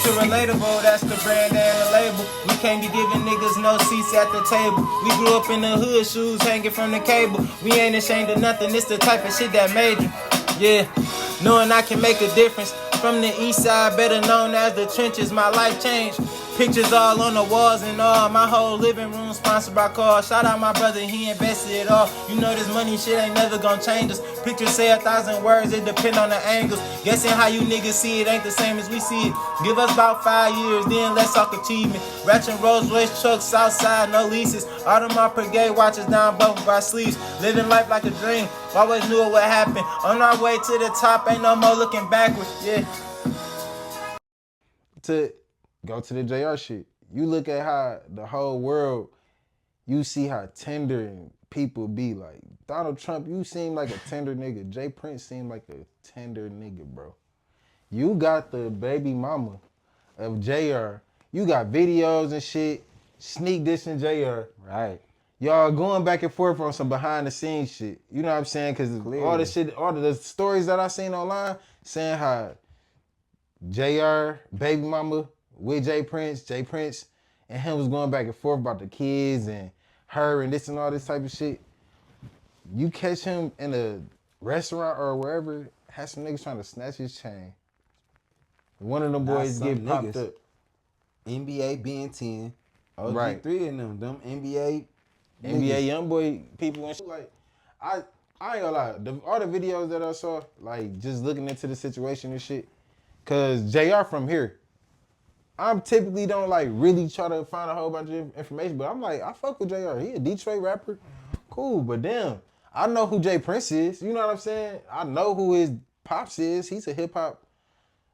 2Relatable, that's the brand and the label. We can't be giving niggas no seats at the table. We grew up in the hood, shoes hanging from the cable. We ain't ashamed of nothing, it's the type of shit that made you. Yeah, knowing I can make a difference. From the east side, better known as the trenches, my life changed. Pictures all on the walls and all. My whole living room sponsored by cars. Shout out my brother, he invested it all. You know this money shit ain't never gonna change us. Pictures say 1,000 words, it depend on the angles. Guessing how you niggas see it ain't the same as we see it. Give us about 5 years, then let's talk achievement. Ratchet Rolls Royce trucks, Southside, no leases. Audemars Piguet watches down both of our sleeves. Living life like a dream, always knew what happened. On our way to the top, ain't no more looking backwards, yeah. To go to the JR shit, you look at how the whole world, you see how tender people be. Like Donald Trump, you seem like a tender nigga. Jay Prince seemed like a tender nigga, bro. You got the baby mama of JR. You got videos and shit, sneak dissing JR. Right. Y'all going back and forth on some behind the scenes shit. You know what I'm saying? Cause all the shit, all the stories that I seen online saying how JR, baby mama, with Jay Prince, and him was going back and forth about the kids and her and this and all this type of shit. You catch him in a restaurant or wherever, have some niggas trying to snatch his chain. One of them boys get popped up. NBA being 10, OG right. 3 of them NBA young boy people and shit. Like, I ain't gonna lie, all the videos that I saw, like just looking into the situation and shit, cause JR from here. I'm typically don't like really try to find a whole bunch of information, but I'm like, I fuck with JR. He a Detroit rapper. Cool, but damn, I know who Jay Prince is. You know what I'm saying? I know who his pops is. He's a hip hop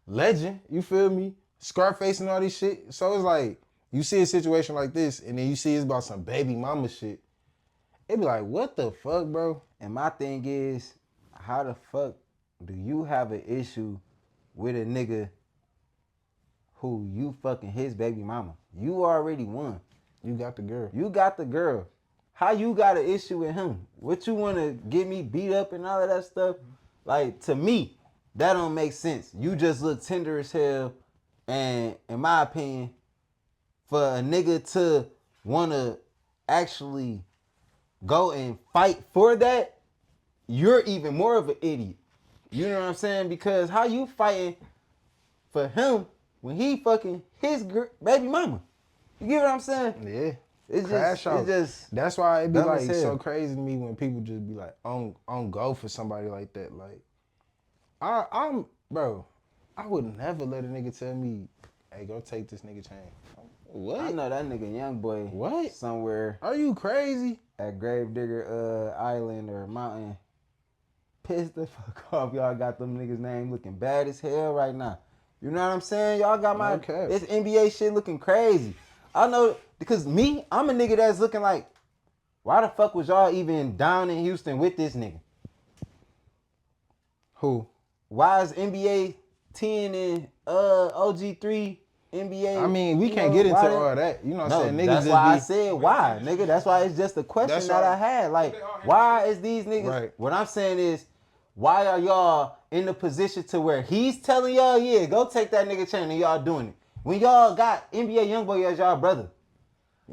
legend. You feel me? Scarface and all this shit. So it's like, you see a situation like this, and then you see it's about some baby mama shit. It be like, what the fuck, bro? And my thing is, how the fuck do you have an issue with a nigga who you fucking his baby mama? You already won. You got the girl. You got the girl. How you got an issue with him? What you want to get me beat up and all of that stuff? Like, to me, that don't make sense. You just look tender as hell. And in my opinion, for a nigga to want to actually go and fight for that, you're even more of an idiot. You know what I'm saying? Because how you fighting for him when he fucking his baby mama? You get what I'm saying? Yeah. It's Crash just, out. it's just that's why it be like hell. so crazy to me when people just be like on go for somebody like that. Like, I'm bro, I would never let a nigga tell me, hey, go take this nigga chain. What? I know that nigga young boy. What? Somewhere. Are you crazy? At Gravedigger Island or Mountain. Pissed the fuck off. Y'all got them niggas' name looking bad as hell right now. You know what I'm saying? Y'all got my this NBA shit looking crazy. I know because me, I'm a nigga that's looking like, why the fuck was y'all even down in Houston with this nigga? Who? Why is NBA 10 and OG3 NBA? I mean, we can't get into all that. You know what I'm saying? Niggas that's just why I said why, nigga. That's why it's just a question that I had. Like, why is these niggas? Right. What I'm saying is, why are y'all in the position to where he's telling y'all, yeah, go take that nigga chain and y'all doing it? When y'all got NBA Youngboy as y'all brother.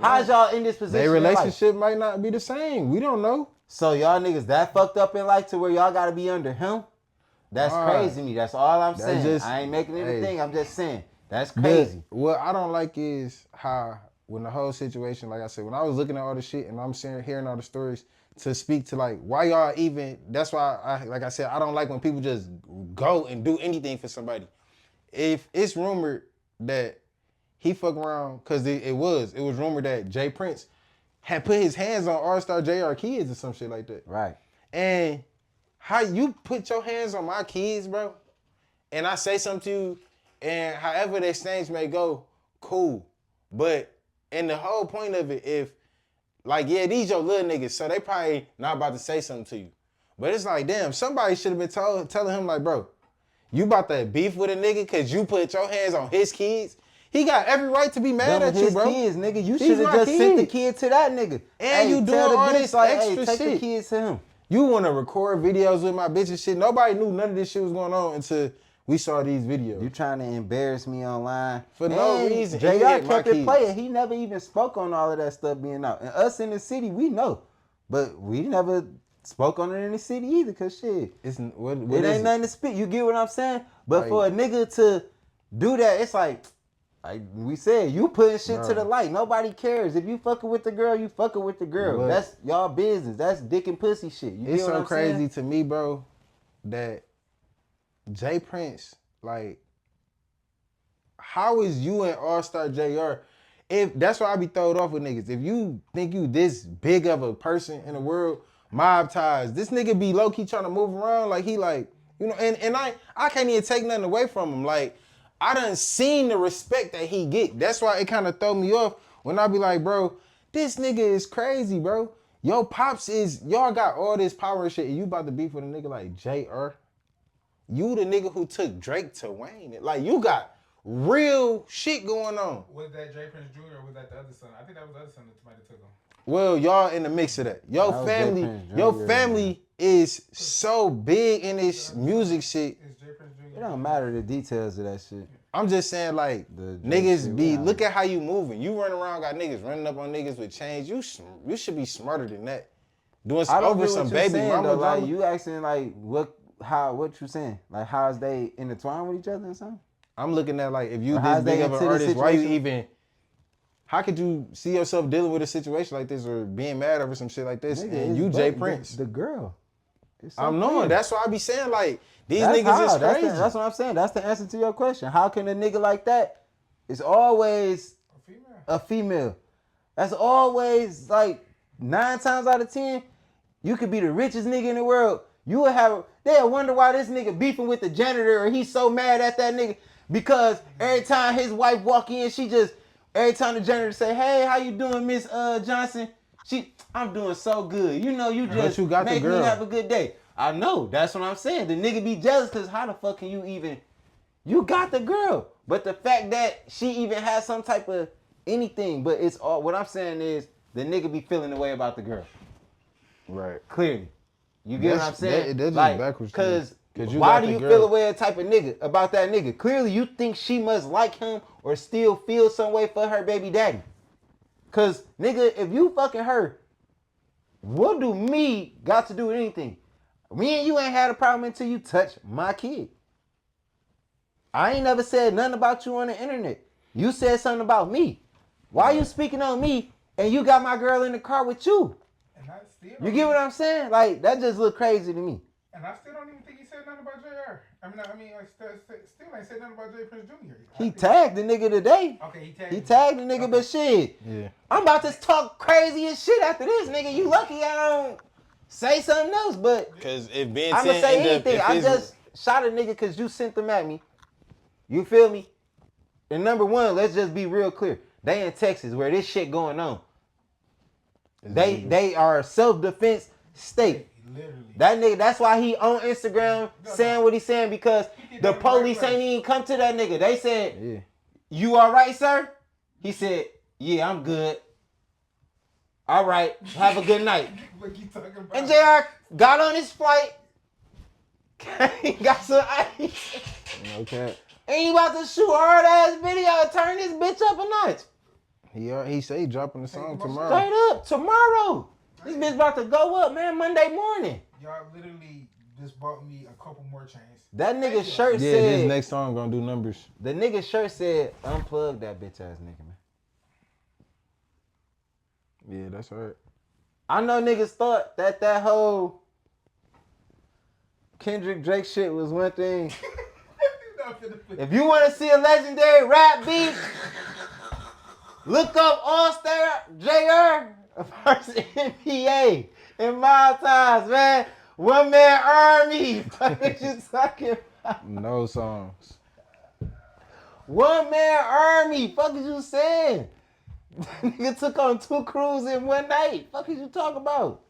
How's y'all in this position? Their relationship might not be the same. We don't know. So y'all niggas that fucked up in life to where y'all gotta be under him? That's crazy to me. That's all I'm saying. I ain't making anything. I'm just saying. That's crazy. What I don't like is how, when the whole situation, like I said, when I was looking at all the shit and I'm hearing all the stories, to speak to like, why y'all even, that's why like I said, I don't like when people just go and do anything for somebody. If it's rumored that he fuck around, cause it was rumored that Jay Prince had put his hands on All-Star JR kids or some shit like that. Right. And how you put your hands on my kids, bro, and I say something to you, and however the exchange may go, cool. But in the whole point of it, if, like, yeah, these your little niggas, so they probably not about to say something to you. But it's like, damn, somebody should have been telling him, like, bro, you about to beef with a nigga because you put your hands on his kids? He got every right to be mad at you, bro. Kids, nigga. You should have just sent the kid to that nigga. And you doing all this extra take shit. The kids to him. You want to record videos with my bitch and shit. Nobody knew none of this shit was going on until We saw these videos. You trying to embarrass me online. For no reason. JR He hit my kept it kids. playing. He never even spoke on all of that stuff being out. And us in the city, we know. But we never spoke on it in the city either, because shit. It's, what It ain't nothing to speak. You get what I'm saying? But Like- for a nigga to do that, it's like we said, you putting shit to Bro. the light. Nobody cares. If you fucking with the girl, you fucking with the girl. What? That's y'all business. That's dick and pussy shit. You It's get what so I'm crazy saying? to me, bro, that Jay Prince, like, how is you and All-Star JR? If that's why I be throwed off with niggas. If you think you this big of a person in the world, mob ties, this nigga be low-key trying to move around like he like, you know, and I can't even take nothing away from him. Like, I done seen the respect that he get. That's why it kind of throw me off when I be like, bro, this nigga is crazy, bro. Yo, pops is, y'all got all this power and shit, and you about to beef with a nigga like JR? You the nigga who took Drake to Wayne. Like, you got real shit going on. Was that Jay Prince Jr. or was that the other son? I think that was the other son that somebody took him. Well, y'all in the mix of that. That was Jay Prince Jr., is so big in this music shit. It's Jay Prince Jr. It don't matter the details of that shit. I'm just saying, like, The niggas shit, be, yeah. look at how you moving. You run around, got niggas running up on niggas with chains. You should be smarter than that. Doing I some, don't over get what some you baby saying, mama though. Like, drama. you asking like what you saying? Like, how is they intertwined with each other and something? I'm looking at, like, if you Or how's this big they of an into the artist, why you situation? even, how could you see yourself dealing with a situation like this or being mad over some shit like this? Nigga, And it's you Jay but Prince. the girl. It's so I'm knowing. clear. That's why I be saying, like, these That's niggas how. is That's crazy. that's what I'm saying. That's the answer to your question. How can a nigga like that? It's always A female. a female. That's always like 9 times out of 10. You could be the richest nigga in the world. You would have. They'll wonder why this nigga beefing with the janitor or he's so mad at that nigga because every time his wife walk in, every time the janitor say, "Hey, how you doing, Miss Johnson?" I'm doing so good. You know, you just you got the make me girl. have a good day. I know. That's what I'm saying. The nigga be jealous because how the fuck can you even? You got the girl, but the fact that she even has some type of anything, but it's all. What I'm saying is the nigga be feeling the way about the girl. Right. Clearly. You get what I'm That's- saying? that's just like, backwards to me. Cause 'Cause you why got do the you girl. feel a way type of nigga about that nigga? Clearly you think she must like him or still feel some way for her baby daddy. Cause nigga, if you fucking her, what do me got to do with anything? Me and you ain't had a problem until you touch my kid. I ain't never said nothing about you on the internet. You said something about me. Why you speaking on me and you got my girl in the car with you? And I still You don't get what I'm saying? Like, that just look crazy to me. And I still don't even think he said nothing about JR. I still ain't said nothing about Jay Prince Jr. He tagged the nigga today. Okay, He tagged the nigga, but shit. Yeah. I'm about to talk crazy as shit after this, nigga. You lucky I don't say something else, but Because if Ben I'ma 10 say end up, anything. if I it's- just shot a nigga because you sent them at me. You feel me? And number one, let's just be real clear. They in Texas where this shit going on. They are a self-defense state. Literally. That nigga, that's why he on Instagram saying what he's saying because did the that in the right police place. ain't even come to that nigga. They said, Yeah. "You all right, sir?" He said, "Yeah, I'm good." All right, have a good night. What you talking about? And JR got on his flight. He got some ice. Okay. And he about to shoot a hard ass video and turn this bitch up a notch. He say he dropping the song tomorrow. Straight up, tomorrow. This bitch about to go up, man, Monday morning. Y'all literally just bought me a couple more chains. That nigga shirt Yeah, said, this next song gonna do numbers. the nigga shirt said, unplug that bitch ass nigga, man. Yeah, that's right. I know niggas thought that whole Kendrick Drake shit was one thing. If you want to see a legendary rap beat, look up All-Star JR versus NBA in my times, man. One man army. What you talking about? No songs. One man army. Fuck is you saying? Nigga took on 2 crews in one night. Fuck is you talking about?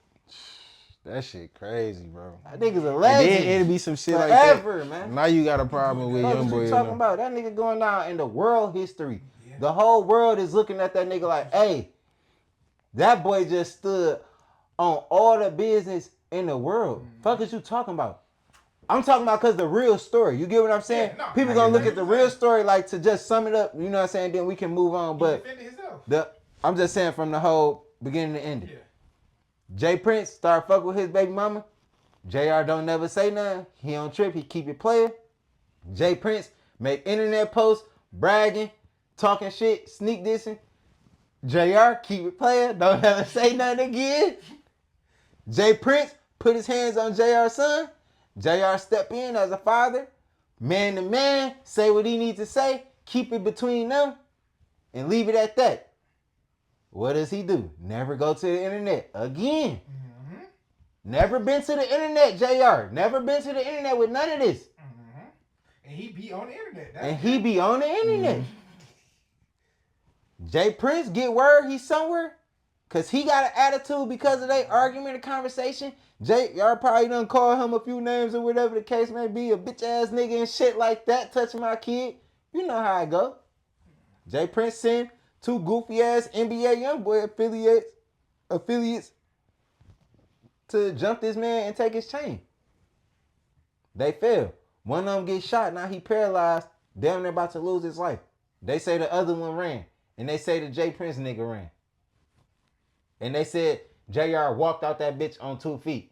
That shit crazy, bro. That nigga's a And legend. then it'll be some shit Forever, like that. man. Now you got a problem with Fuck Young is Boy. you talking about? That nigga going down in the world history. The whole world is looking at that nigga like, hey, that boy just stood on all the business in the world. Fuck is you talking about? I'm talking about because the real story. You get what I'm saying? Yeah, no, People I gonna get look what at the you're real saying. story like to just sum it up. You know what I'm saying? Then we can move on. He But defended himself. I'm just saying from the whole beginning to ending. Yeah. Jay Prince start fucking with his baby mama. JR don't never say nothing. He on trip. He keep it playing. Jay Prince make internet posts bragging, talking shit, sneak dissing. JR keep it playing. Don't ever say nothing again. Jay Prince put his hands on JR's son. JR step in as a father. Man to man, say what he needs to say. Keep it between them and leave it at that. What does he do? Never go to the internet again. Mm-hmm. Never been to the internet, JR. Never been to the internet with none of this. Mm-hmm. And he be on the internet. That's And he be on the internet. Jay Prince get word he's somewhere because he got an attitude because of their argument or conversation. Y'all probably done call him a few names or whatever the case may be, a bitch ass nigga and shit like that, touching my kid. You know how it go. Jay Prince sent 2 goofy ass NBA YoungBoy affiliates to jump this man and take his chain. They fail. One of them gets shot, now he paralyzed, damn near about to lose his life. They say the other one ran. And they say the Jay Prince nigga ran. And they said JR walked out that bitch on 2 feet.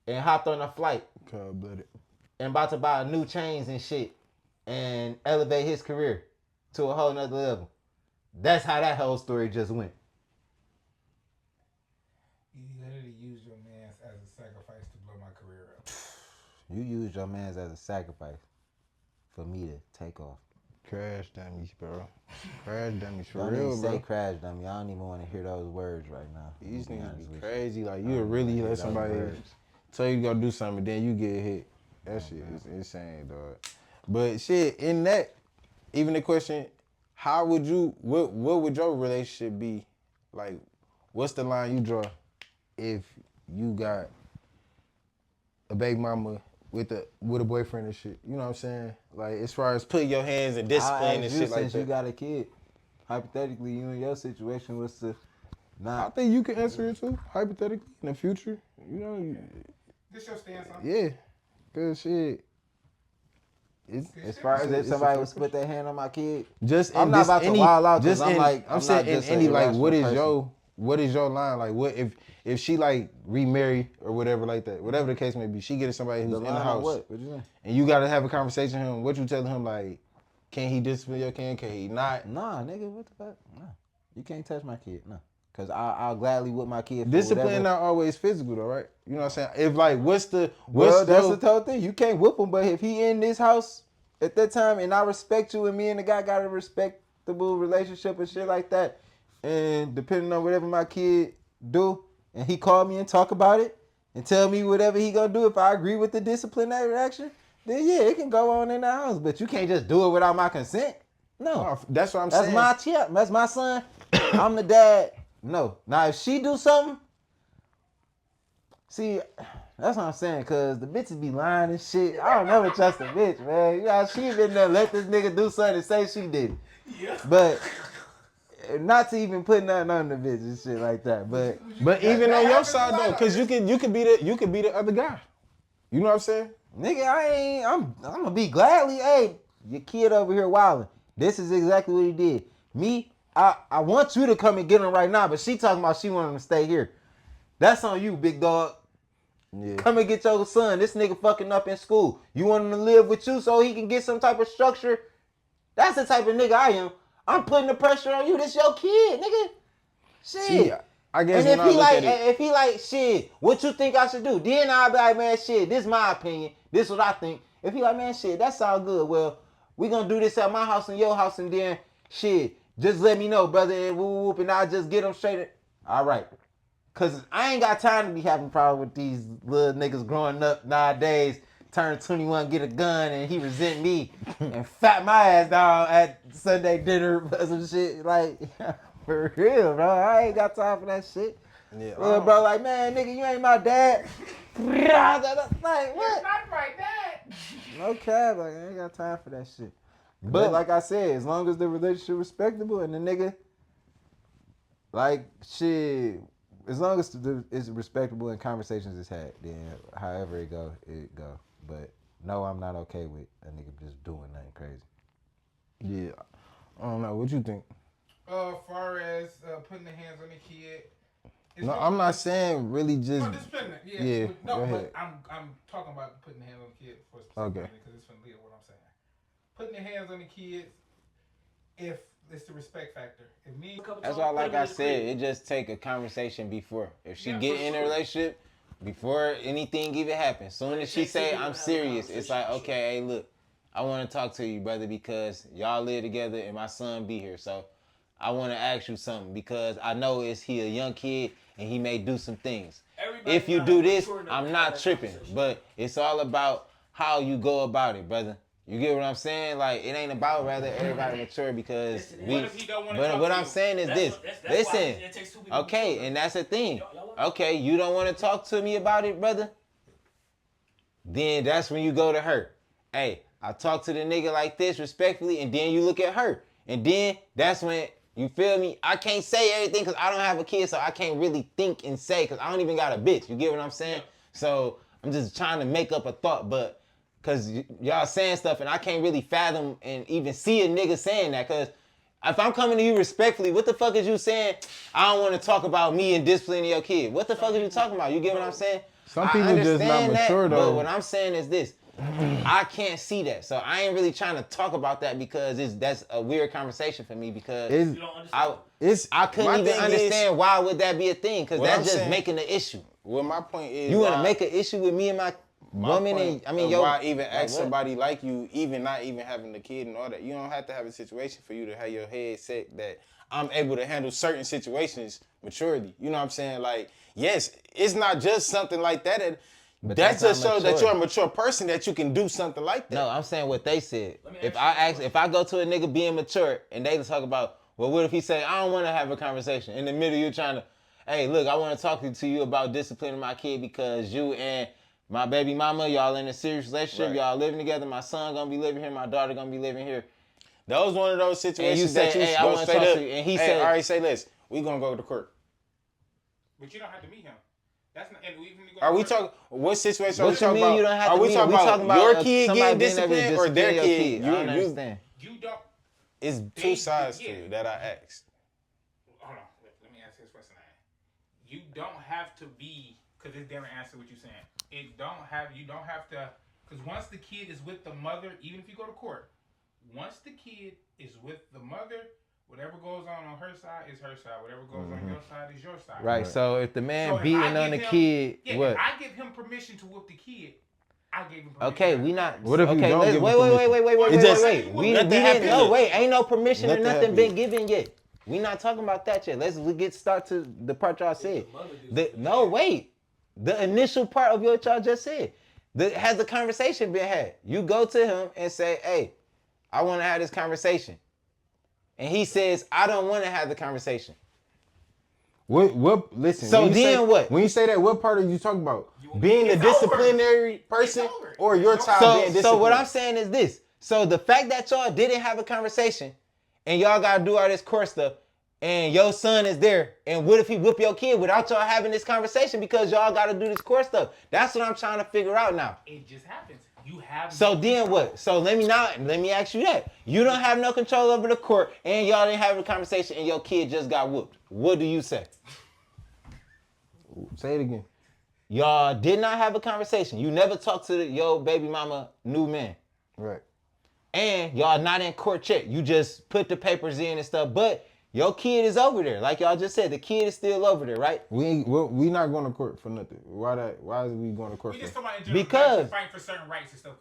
And hopped on a flight. Cold-blooded. And about to buy new chains and shit. And elevate his career to a whole nother level. That's how that whole story just went. You literally used your man as a sacrifice to blow my career up. You used your mans as a sacrifice for me to take off. Crash dummies, bro. Crash dummies for Don't real, even bro. say crash dummy. I don't even want to hear those words right now. These To be niggas honest be with you. crazy. Like, you would really let somebody tell you to go do something, then you get hit. That shit is insane, dog. But shit, in that, even the question, how would you, what would your relationship be? Like, what's the line you draw if you got a baby mama with a boyfriend and shit? You know what I'm saying? Like, as far as putting your hands in discipline and shit like Since that. you got a kid, hypothetically, you in your situation, what's the I not? think you can answer it too, hypothetically, in the future. You know, This your stance on? yeah. Cause shit, it's As far as if it's somebody a- was to put their hand on my kid, just I'm in not this about to any, wild out just because in, I'm I'm saying not in just an any like what is irrational your line? Like what if she like remarry or whatever like that, whatever the case may be, she getting somebody who's the in line the on house, what? What you saying? and you gotta have a conversation with him. What you telling him, like, can he discipline your kid? Can he not? Nah, nigga, what the fuck? Nah, you can't touch my kid. No, cause I'll gladly whip my kid. For Discipline whatever. not always physical though, right? You know what I'm saying? If like what's Well, your, that's the whole thing. You can't whoop him, but if he in this house at that time, and I respect you, and me and the guy got a respectable relationship and shit like that, and depending on whatever my kid do, and he call me and talk about it, and tell me whatever he gonna do, if I agree with the disciplinary action, then yeah, it can go on in the house. But you can't just do it without my consent. No, that's what I'm that's saying. my chip. That's my son. I'm the dad. No. Now if she do something, see, that's what I'm saying, cause the bitches be lying and shit. I don't never trust a bitch, man. You know, she been there, let this nigga do something and say she did it. Yeah. But not to even put nothing on the bitch and shit like that. But even on your side though, cause you could be the other guy. You know what I'm saying? Nigga, I'm gonna be gladly, hey, your kid over here wilding. This is exactly what he did. Me, I want you to come and get him right now, but she talking about she want him to stay here. That's on you, big dog. Yeah. Come and get your son. This nigga fucking up in school. You want him to live with you so he can get some type of structure? That's the type of nigga I am. I'm putting the pressure on you. This your kid, nigga. Shit. See, I guess And when I look at it, if he like, shit, what you think I should do? Then I'll be like, man, shit, this my opinion. This what I think. If he like, man, shit, that's all good. Well, we gonna do this at my house and your house, and then, shit, just let me know, brother, and whoop, whoop, and I'll just get him straight. All right. Cause I ain't got time to be having problems with these little niggas growing up nowadays. Turn 21, get a gun, and he resent me and fat my ass down at Sunday dinner or some shit. Like, for real, bro. I ain't got time for that shit. yeah, Little bro, like, man, nigga, you ain't my dad. Like, what? Not right, Dad. No cap, like, I ain't got time for that shit. But like I said, as long as the relationship respectable and the nigga, like, shit, as long as it's respectable and conversations is had, then however it go, it go. But no, I'm not okay with a nigga just doing nothing crazy. Yeah, I don't know. What you think? Far as putting the hands on the kid. No, I'm not saying really just. No, discipline. Yeah. Yeah, No, go but ahead. I'm talking about putting the hands on the kid for a specific Okay. reason because it's from lead what I'm saying. Putting the hands on the kids if it's the respect factor. If me, That's why, like I said, it just take a conversation before. If she Yeah, get for in a sure. relationship, before anything even happens, soon as she say I'm serious, it's like, okay, hey, look, I want to talk to you, brother, because y'all live together and my son be here. So I want to ask you something because I know he a young kid and he may do some things. If you do this, I'm not tripping, but it's all about how you go about it, brother. You get what I'm saying? Like, it ain't about rather everybody mature because What if he don't wanna but talk what to I'm you? saying is That's this. what- that's why Listen, it takes two people to okay, mature, and that's the thing. Y'all Okay, you don't want to talk to me about it, brother? Then that's when you go to her. Hey, I talk to the nigga like this respectfully, and then you look at her. And then that's when, you feel me? I can't say everything because I don't have a kid, so I can't really think and say because I don't even got a bitch. You get what I'm saying? So I'm just trying to make up a thought, but because y'all saying stuff and I can't really fathom and even see a nigga saying that because if I'm coming to you respectfully, what the fuck is you saying? I don't want to talk about me and disciplining your kid. What the fuck are you talking about? You get what I'm saying? Some I people just not understand that, mature, but though. what I'm saying is this. I can't see that. So I ain't really trying to talk about that because that's a weird conversation for me because It's- You don't understand. I couldn't my even thing understand why would that be a thing because What that's I'm just saying- making the issue. Well, my point is, You want to why- make an issue with me and my woman point and of yo, why even like, ask what? somebody like you, even not even having the kid and all that. You don't have to have a situation for you to have your head set that I'm able to handle certain situations maturity. You know what I'm saying? Like, yes, it's not just something like that. That that's just not shows that mature. you're a mature person that you can do something like that. No, I'm saying what they said. me If ask you a if I go to a nigga being mature and they talk about, well, what if he say, I don't want to have a conversation. In the middle, you're trying to, hey, look, I want to talk to you about disciplining my kid because you and my baby mama, y'all in a serious relationship, Right. y'all living together. My son gonna be living here, my daughter gonna be living here. That was one of those situations you say, that you hey, I go wanna straight talk up. to you, and he hey, said- all right, say this. We gonna go to court. But you don't have to meet him. That's not. And even you go Are to we court- talking? What situation are What we you talking mean about? you don't have are to we meet talking him? We about talking about your kid somebody getting being able to disciplined or their discipline your kid? kid. I don't understand. You don't. It's They- two sides to yeah. it that I asked. Hold on. Let me answer this question. You don't have to be because it's different answer what you're saying. You don't have to because once the kid is with the mother, even if you go to court, once the kid is with the mother, whatever goes on her side is her side. Whatever goes on your side is your side. Right, so if the man So if beating I on the give him- kid, Yeah, what? if I give him permission to whoop the kid, I gave him permission. Okay, to we have not. sex. What if you okay, don't let's, give him wait, permission? wait. It just- We let that didn't. happen. No, wait. Ain't no permission Let or that nothing happen. been given yet. We not talking about that yet. Let's start to the part y'all said. No, wait. The initial part of what y'all just said. Has the conversation been had? You go to him and say, "Hey, I want to have this conversation," and he says, "I don't want to have the conversation." What? Listen. So when you then say, what? When you say that, what part are you talking about? Being the It's over. disciplinary person It's over. or your So- child being disciplined? So what I'm saying is this. So the fact that y'all didn't have a conversation and y'all gotta do all this court stuff and your son is there and what if he whip your kid without y'all having this conversation because y'all gotta do this court stuff? That's what I'm trying to figure out now. It just happens. You have. So no then control. what? So let me ask you that. You don't have no control over the court and y'all didn't have a conversation and your kid just got whooped. What do you say? Say it again. Y'all did not have a conversation. You never talked to your baby mama new man. Right. And y'all not in court check. You just put the papers in and stuff. But your kid is over there. Like y'all just said, the kid is still over there, right? We not going to court for nothing. Why is we going to court We for? just talking about in general, Because- fighting for certain rights and stuff.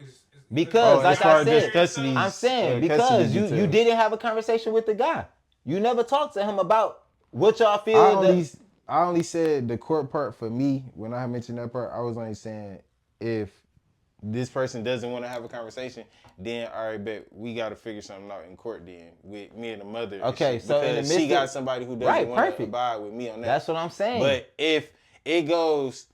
Because, Oh, like as far I as said, this custody- I'm saying custody because you details. didn't have a conversation with the guy. You never talked to him about what y'all feel. I only said the court part for me. When I mentioned that part, I was only saying if this person doesn't want to have a conversation, then all right, bet we got to figure something out in court then with me and the mother. and Okay, shit, so in the because midst she got of- somebody who doesn't Right, want to perfect. abide with me on that. That's what I'm saying. But if it goes,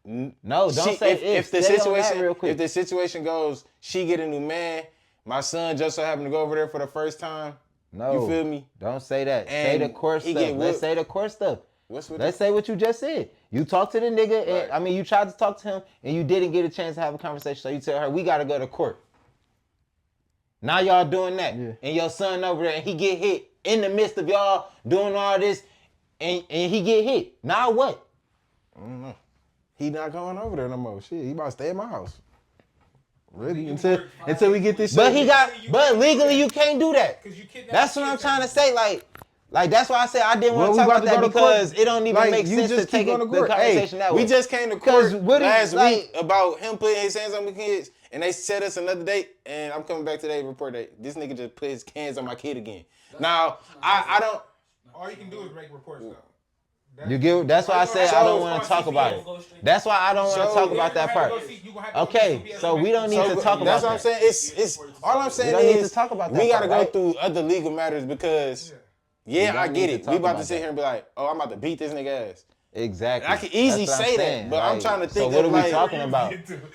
no, don't say if the Stay on that situation real quick. if the situation goes, she get a new man, my son just so happened to go over there for the first time. No, You feel me? Don't say that. Say And the court he stuff. get Let's whooped. say the court stuff. What's with Let's say what you just said. You talked to the nigga, and Right. you tried to talk to him, and you didn't get a chance to have a conversation. So you tell her, we gotta go to court. Now y'all doing that, Yeah. and your son over there, and he get hit in the midst of y'all doing all this, and he get hit. Now what? I don't know. He not going over there no more. Shit, he about to stay at my house. Really? Until we get this But shit. but legally you can't do that. 'Cause you kidnapped That's what I'm kids trying to and- say. Like that's why I said I didn't want Well, to we talk about about to that go to court. because it don't even Like, make you sense to just keep take going the to court. conversation that way. We just came to 'Cause court what last like- week about him putting his hands on the kids, and they set us another date, and I'm coming back today to report that this nigga just put his hands on my kid again. Now, I don't... All you can do is make reports though. You get. That's why I said I don't want to talk about it. That's why I don't want to So- talk about that part. Okay, so we don't need to talk That's about what I'm that. saying. It's all I'm saying don't need is to talk about we that gotta part, go right? through other legal matters because We I don't get need it. to talk We about to about sit that. here and be like, oh, I'm about to beat this nigga ass. Exactly. I can easily That's what say I'm that, saying. but I'm Like, trying to think So what of, are we like- talking about?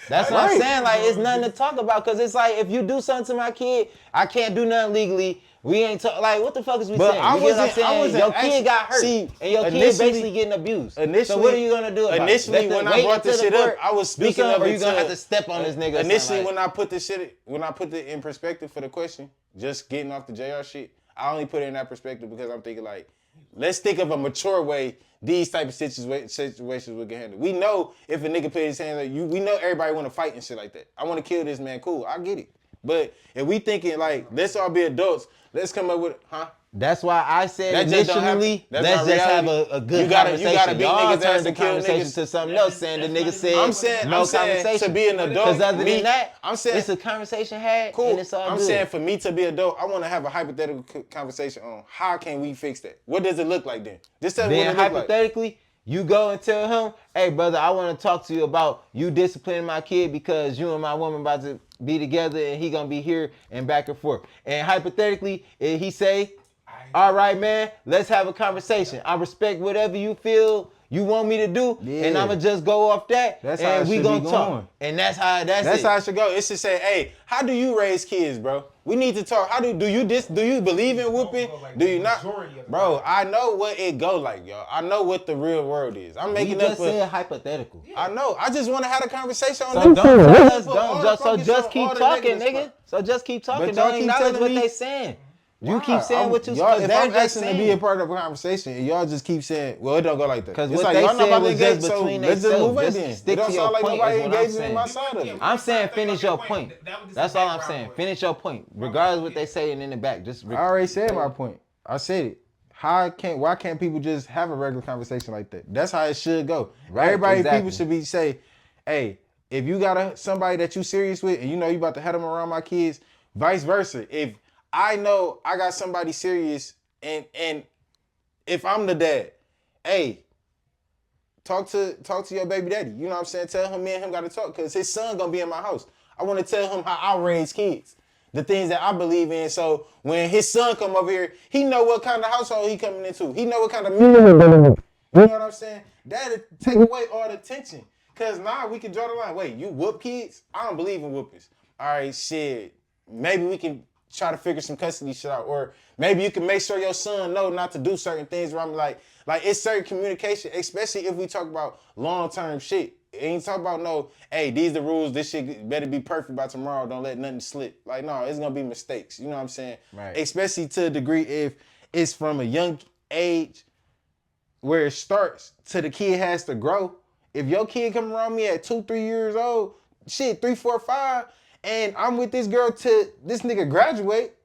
That's what I'm Right. saying. Like it's nothing to talk about because it's like if you do something to my kid, I can't do nothing legally. We ain't talk like what the fuck is we But saying? I You get what I'm wasn't- I saying? wasn't Your kid actually- got hurt, see, and your kid initially- basically getting abused. So Initially- what are you gonna do about Initially, it? when I brought this shit up, I was speaking of or it you gonna to- have to step on this nigga. or Initially, something like when I put it in perspective for the question, just getting off the JR shit, I only put it in that perspective because I'm thinking like, let's think of a mature way these type of situations would get handled. We know if a nigga put his hands on you, we know everybody want to fight and shit like that. I want to kill this man, cool, I get it. But if we thinking like, let's all be adults, let's come up with, That's why I said That just don't happen. initially, That's let's not just have reality. a good You gotta conversation. beat Y'all niggas' ass turned the to kill conversation niggas. to something else, saying the nigga said I'm saying conversation. to be an adult. Because other me, than that, I'm saying it's a conversation had, cool. and it's all I'm good. saying for me to be adult, I want to have a hypothetical conversation on how can we fix that. What does it look like then? Just tell me what Then it look like. hypothetically, you go and tell him, hey brother, I want to talk to you about you disciplining my kid because you and my woman about to be together and he gonna be here and back and forth. And hypothetically, if he say, all right, man, let's have a conversation. I respect whatever you feel you want me to do, Yeah. and I'ma just go off that, That's how and it we should gonna be talk. going. And that's That's it. how it should go. It should say, hey, how do you raise kids, bro? We need to talk. How do you believe in whooping? Do you not? Bro, I know what it go like, y'all. I know what the real world is. I'm We making just up said hypothetical. I know. I just want to have a conversation on So that. don't tell us, Put all the don't, so focus just on keep all the talking, negative nigga. stuff. So just keep talking. But y'all Don't keep acknowledge telling what me- they saying. You Why? keep saying what you y'all, saying. if I'm asking to be a part of a conversation, and y'all just keep saying, well, it don't go like that. Because It's what like, they y'all not said about to was engage, just so between let's just themselves. move in Just then. stick It don't to your sound like point nobody is what I'm engaging in saying. my side of it. I'm saying finish your point. That was just That's the all I'm background saying. voice. Finish your point. Regardless what they saying in the back. Just I already said my point. I said it. Why can't people just have a regular conversation like that? That's how it should go. Right, Everybody, exactly. people should say, hey, if you got somebody that you serious with and you know you about to have them around my kids, vice versa. If I know I got somebody serious and if I'm the dad, hey, talk to your baby daddy. You know what I'm saying? Tell him me and him got to talk because his son going to be in my house. I want to tell him how I raise kids. The things that I believe in. So when his son come over here, he know what kind of household he coming into. He know what kind of music. You know what I'm saying? That'll take away all the tension. Cause now we can draw the line. Wait, you whoop kids? I don't believe in whoopings. All right, shit. Maybe we can try to figure some custody shit out. Or maybe you can make sure your son know not to do certain things where I'm like it's certain communication, especially if we talk about long-term shit. Ain't talk about no, hey, these the rules, this shit better be perfect by tomorrow, don't let nothing slip. Like, no, it's gonna be mistakes. You know what I'm saying? Right. Especially to a degree if it's from a young age where it starts to the kid has to grow. If your kid come around me at 2-3 years old, shit, 3, 4, 5, and I'm with this girl till this nigga graduate,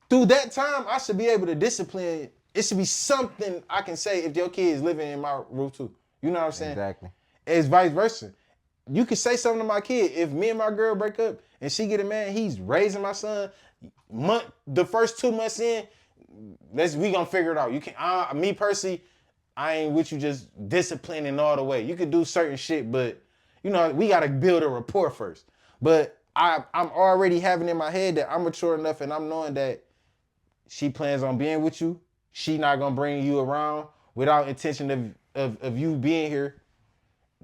through that time, I should be able to discipline. It should be something I can say if your kid is living in my roof too. You know what I'm saying? Exactly. It's vice versa. You can say something to my kid. If me and my girl break up and she get a man, he's raising my son. The first 2 months in, we gonna figure it out. You can, me personally, I ain't with you just disciplining all the way. You can do certain shit, but you know we gotta build a rapport first. But I'm already having in my head that I'm mature enough, and I'm knowing that she plans on being with you. She not gonna bring you around without intention of you being here.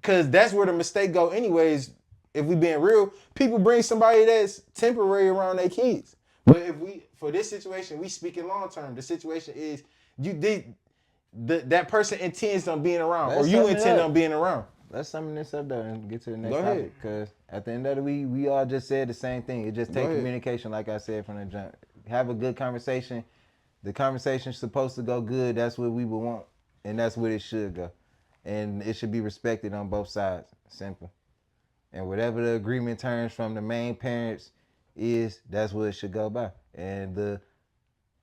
Cause that's where the mistake go anyways. If we being real, people bring somebody that's temporary around their kids. But if for this situation, we speaking long term. The situation is that person intends on being around, Let's or you sum it intend up. on being around. Let's sum this up though and get to the next Go ahead. topic. Because at the end of the week, we all just said the same thing. It just Go takes ahead. communication, like I said from the jump. Have a good conversation. The conversation's supposed to go good. That's what we would want, and that's what it should go. And it should be respected on both sides. Simple. And whatever the agreement terms from the main parents is, that's what it should go by. And the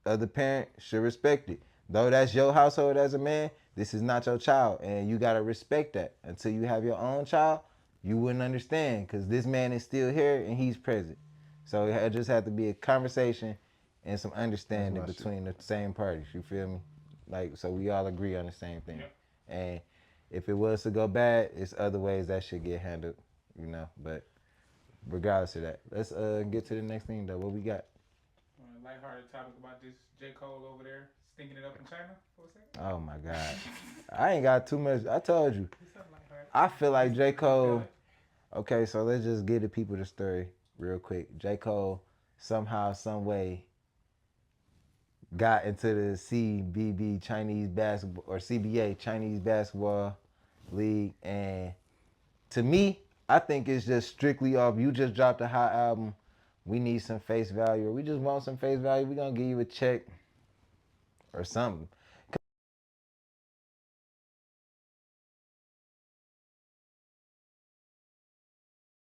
other parent should respect it. Though that's your household as a man, this is not your child. And you got to respect that. Until you have your own child, you wouldn't understand because this man is still here and he's present. So it just had to be a conversation and some understanding between the same parties. You feel me? Like, so we all agree on the same thing. Yep. And if it was to go bad, it's other ways that should get handled, you know. But regardless of that, let's get to the next thing though. What we got? A lighthearted topic about this J. Cole over there stinking it up in China for a second. Oh my God. I ain't got too much. I told you. It's something lighthearted. I feel like J. Cole. Okay, so let's just give the people the story real quick. J. Cole somehow, some way got into the CBB Chinese basketball or CBA Chinese basketball league, and to me, I think it's just strictly off. You just dropped a hot album. We need some face value, or we just want some face value. We gonna give you a check or something.